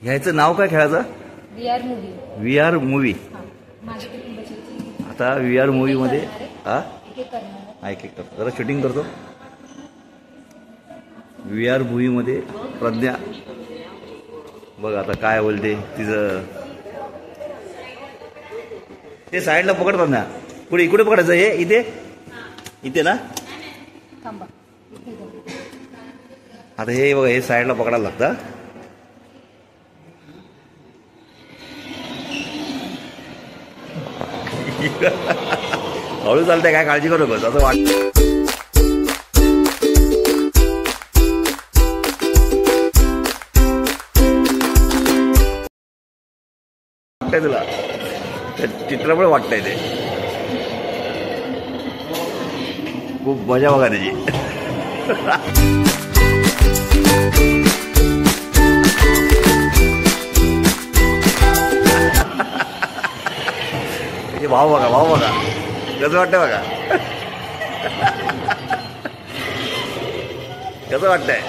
ह्याचं नाव काय खेळाचं? VR movie. VR movie. आता VR मूवी मध्ये हा एक एक करतो, जरा शूटिंग करतो. VR मूवी मध्ये प्रज्ञा बघ आता काय बोलते तिचं. ते साईडला पकडतात ना, पुढे इकडे पकडायचं. हे इथे इथे ना. आता हे बघा, हे साईडला पकडायला लागतं. हळू चालतंय, काय काळजी करू नकोस असं वाटतं. वाटतंय तुला चित्रपट वाटतंय ते खूप मजा बघा त्याची. भाव बघा, भाव बघा कसं वाटतंय बघा. कसं वाटतंय.